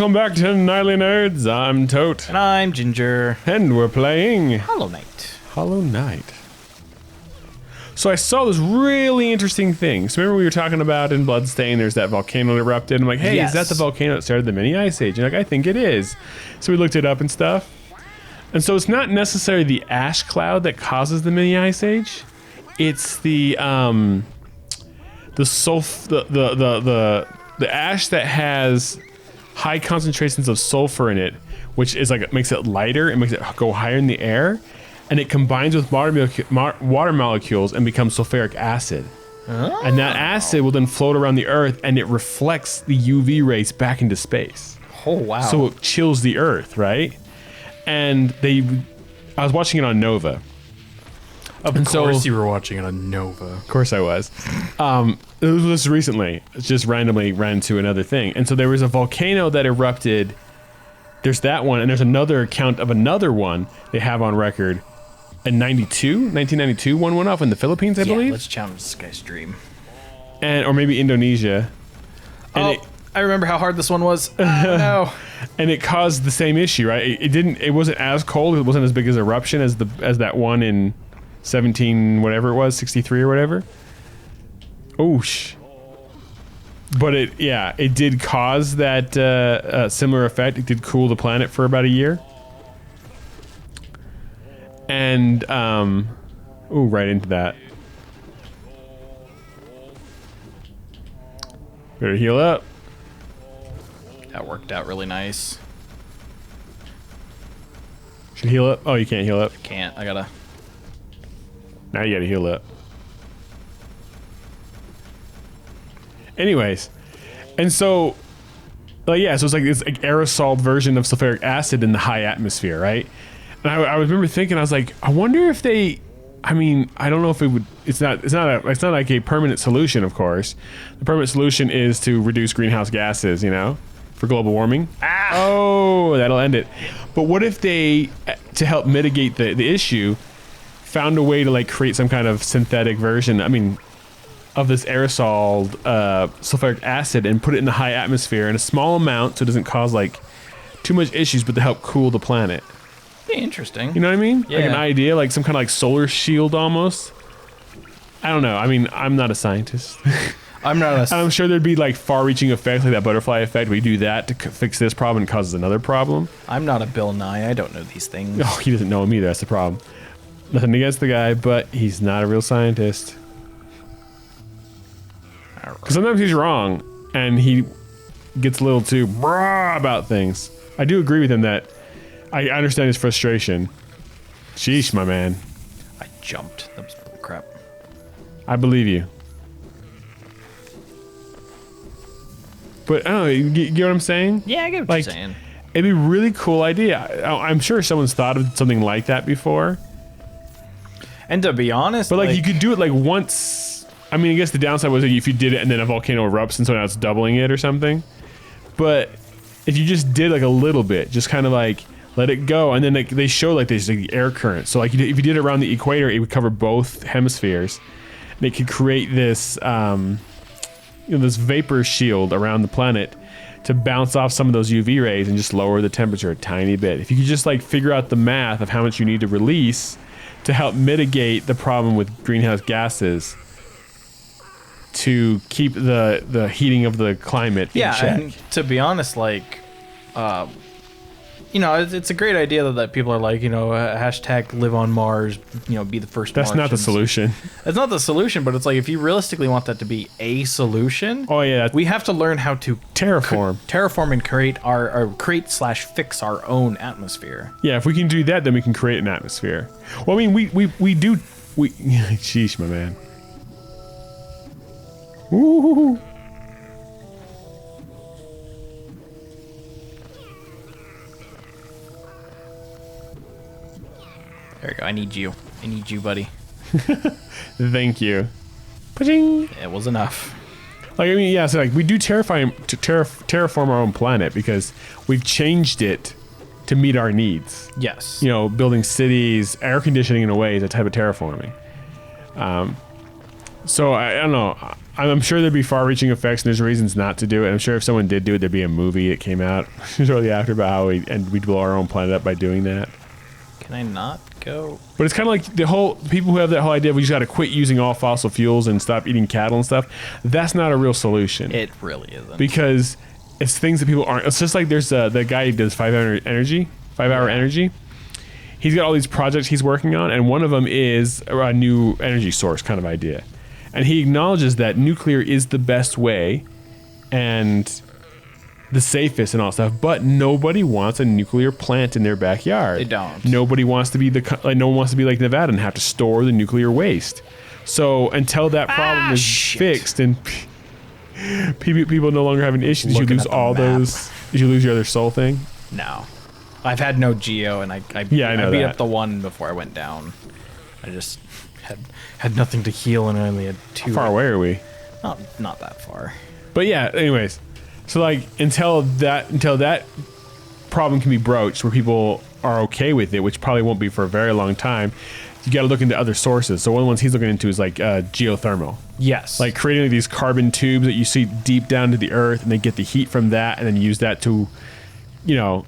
Welcome back to Nightly Nerds. I'm Tote. And I'm Ginger. And we're playing Hollow Knight. Hollow Knight. So I saw this really interesting thing. So remember we were talking about in Bloodstain, there's that volcano that erupted. I'm like, hey, Yes. is that the volcano that started the mini ice age? And like, I think it is. So we looked it up and stuff. And so it's not necessarily the ash cloud that causes the mini ice age. It's the ash that has high concentrations of sulfur in it, which is like, it makes it lighter, it makes it go higher in the air, and it combines with water molecules and becomes sulfuric acid. Oh. And that acid will then float around the earth and it reflects the UV rays back into space. Oh, wow. So it chills the earth, right? And I was watching it on Nova. Of course you were watching it on Nova. Of course I was. It was just recently. It just randomly ran into another thing. And so there was a volcano that erupted. There's that one, and there's another account of another one they have on record. In 1992, one went off in the Philippines, I believe. Let's challenge this guy's dream. Or maybe Indonesia. And I remember how hard this one was. Oh, no. And it caused the same issue, right? It wasn't as cold. It wasn't as big as eruption as that one in 63 or whatever. Oosh. But it did cause that similar effect. It did cool the planet for about a year. And, right into that. Better heal up. That worked out really nice. Should heal up? Oh, you can't heal up. Can't. I gotta... Now you gotta heal up. Anyways, and so, so it's like this aerosol version of sulfuric acid in the high atmosphere, right? And I remember thinking, I was like, I wonder if they, I don't know if it would. It's not like a permanent solution, of course. The permanent solution is to reduce greenhouse gases, for global warming. Oh, that'll end it. But what if they, to help mitigate the issue, found a way to create some kind of synthetic version, of this aerosol sulfuric acid and put it in the high atmosphere in a small amount so it doesn't cause too much issues, but to help cool the planet. Interesting. You know what I mean? Yeah. Like an idea, some kind of solar shield almost. I don't know. I'm not a scientist. I'm sure there'd be far-reaching effects like that butterfly effect. We do that to fix this problem and causes another problem. I'm not a Bill Nye. I don't know these things. Oh, he doesn't know him either. That's the problem. Nothing against the guy, but he's not a real scientist. Because sometimes he's wrong, and he gets a little too brah about things. I do agree with him that I understand his frustration. Sheesh, my man. I jumped. That was crap. I believe you. But I don't know, you get what I'm saying? Yeah, I get what you're saying. It'd be a really cool idea. I'm sure someone's thought of something like that before. And to be honest, but you could do it once. I guess the downside was if you did it and then a volcano erupts and so now it's doubling it or something. But if you just did a little bit, just kind of let it go, and then they show there's air current. So if you did it around the equator, it would cover both hemispheres, and it could create this this vapor shield around the planet to bounce off some of those UV rays and just lower the temperature a tiny bit. If you could just figure out the math of how much you need to release to help mitigate the problem with greenhouse gases to keep the heating of the climate in check. And to be honest, it's a great idea that people are hashtag live on Mars, be the first That's Martians. not the solution. It's not the solution, but it's if you realistically want that to be a solution, we have to learn how to terraform and create/fix our own atmosphere. Yeah, if we can do that, then we can create an atmosphere. Well, we do. Sheesh, my man. Woo. There you go. I need you, buddy. Thank you. Paching. It was enough. So we do terraform our own planet because we've changed it to meet our needs. Yes. Building cities, air conditioning in a way is a type of terraforming. So I don't know. I'm sure there'd be far-reaching effects, and there's reasons not to do it. I'm sure if someone did do it, there'd be a movie that came out shortly after about how we'd blow our own planet up by doing that. Can I not go? But it's kind of like the whole people who have that whole idea of we just got to quit using all fossil fuels and stop eating cattle and stuff. That's not a real solution. It really isn't. Because it's things that people aren't. It's just like there's the guy who does 5-hour energy. He's got all these projects he's working on, and one of them is a new energy source kind of idea. And he acknowledges that nuclear is the best way and the safest and all stuff, but nobody wants a nuclear plant in their backyard. They don't. Nobody wants to be no one wants to be like Nevada and have to store the nuclear waste. So until that problem is fixed and people no longer have an issue, did you lose all those? Did you lose your other soul thing? No. I've had no geo, and I beat up the one before I went down. I just had nothing to heal, and I only had 2. How far away are we? Not that far. But yeah, anyways. So like until that problem can be broached where people are okay with it, which probably won't be for a very long time, you got to look into other sources. So one of the ones he's looking into is like geothermal. Yes. Like creating like, these carbon tubes that you see deep down to the earth, and they get the heat from that, and then use that to, to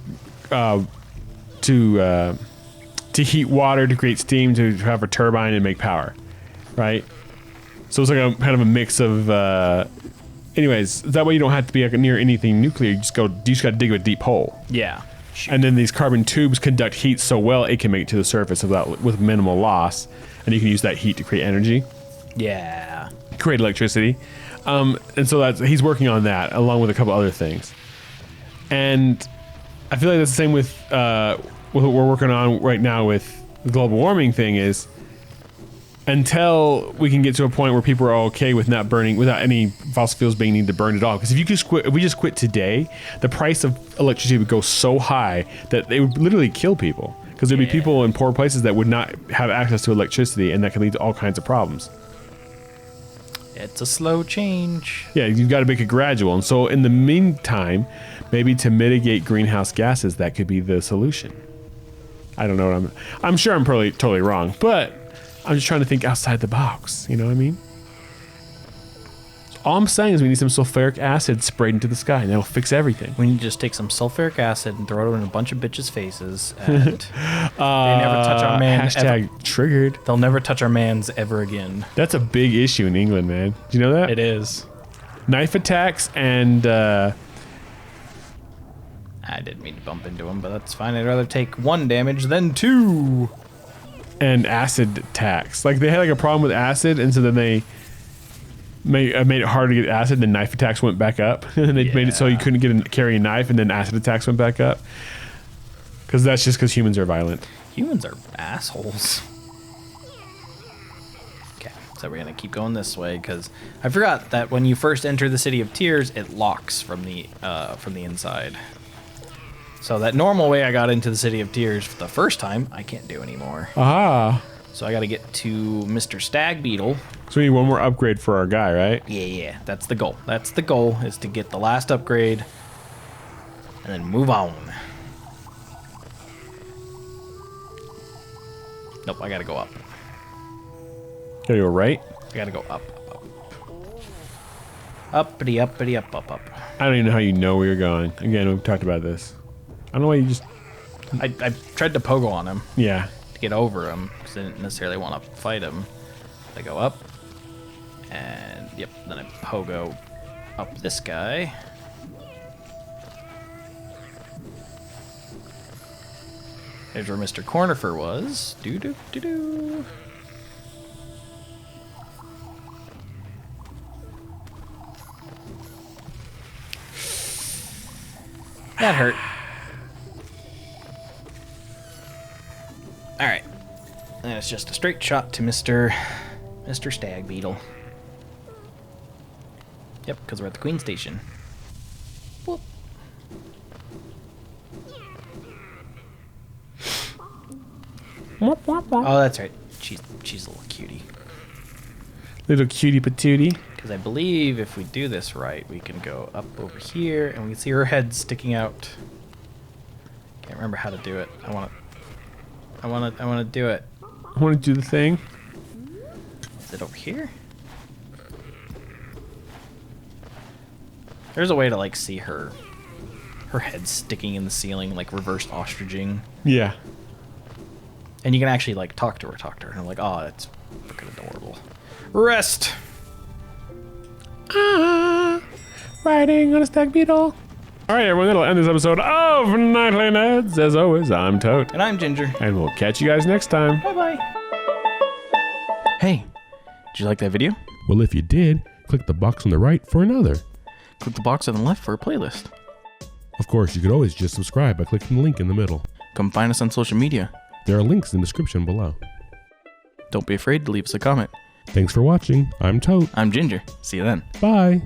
heat water, to create steam, to have a turbine and make power, right? So it's like a kind of a mix of. Anyways, that way you don't have to be near anything nuclear. You just got to dig a deep hole. Yeah. And then these carbon tubes conduct heat so well it can make it to the surface with minimal loss, and you can use that heat to create energy. Yeah. Create electricity, and so he's working on that along with a couple other things. And I feel like that's the same with what we're working on right now with the global warming thing is. Until we can get to a point where people are okay with not burning, without any fossil fuels being needed to burn at all. Because if we just quit today, the price of electricity would go so high that they would literally kill people. Because there'd be people in poor places that would not have access to electricity, and that can lead to all kinds of problems. It's a slow change. Yeah, you've got to make it gradual. And so in the meantime, maybe to mitigate greenhouse gases, that could be the solution. I don't know I'm sure I'm probably totally wrong, but I'm just trying to think outside the box. You know what I mean? So all I'm saying is we need some sulfuric acid sprayed into the sky, and that'll fix everything. We need to just take some sulfuric acid and throw it in a bunch of bitches' faces, and they never touch our man. Hashtag triggered. They'll never touch our mans ever again. That's a big issue in England, man. Do you know that? It is. Knife attacks and... I didn't mean to bump into him, but that's fine. I'd rather take 1 damage than 2. And acid attacks. Like they had like a problem with acid, and so then they made it hard to get acid. And then knife attacks went back up, and they made it so you couldn't carry a knife, and then acid attacks went back up. Because that's just because humans are violent. Humans are assholes. Okay, so we're gonna keep going this way because I forgot that when you first enter the City of Tears, it locks from the inside. So that normal way I got into the City of Tears for the first time, I can't do anymore. Ah. So I got to get to Mr. Stag Beetle. So we need one more upgrade for our guy, right? Yeah. That's the goal. That's the goal, is to get the last upgrade and then move on. Nope, I got to go up. Gotta go right? I got to go up. Uppity, uppity, up. I don't even know how you know where you're going. Again, we've talked about this. I don't know why you just... I tried to pogo on him. Yeah. To get over him, because I didn't necessarily want to fight him. I go up, and yep, then I pogo up this guy. There's where Mr. Cornifer was. Doo-doo-doo-doo. That hurt. Alright. And it's just a straight shot to Mr. Stag Beetle. Yep, because we're at the Queen Station. Whoop. Oh, that's right. She's a little cutie. Little cutie patootie. Because I believe if we do this right, we can go up over here and we can see her head sticking out. Can't remember how to do it. I want to do it. I want to do the thing. Is it over here? There's a way to like see her head sticking in the ceiling, like reverse ostriching. Yeah. And you can actually like talk to her. And I'm like, oh, that's freaking adorable. Rest. Riding on a stag beetle. All right, everyone, that'll end this episode of Nightly Neds. As always, I'm Tote. And I'm Ginger. And we'll catch you guys next time. Bye-bye. Hey, did you like that video? Well, if you did, click the box on the right for another. Click the box on the left for a playlist. Of course, you could always just subscribe by clicking the link in the middle. Come find us on social media. There are links in the description below. Don't be afraid to leave us a comment. Thanks for watching. I'm Tote. I'm Ginger. See you then. Bye.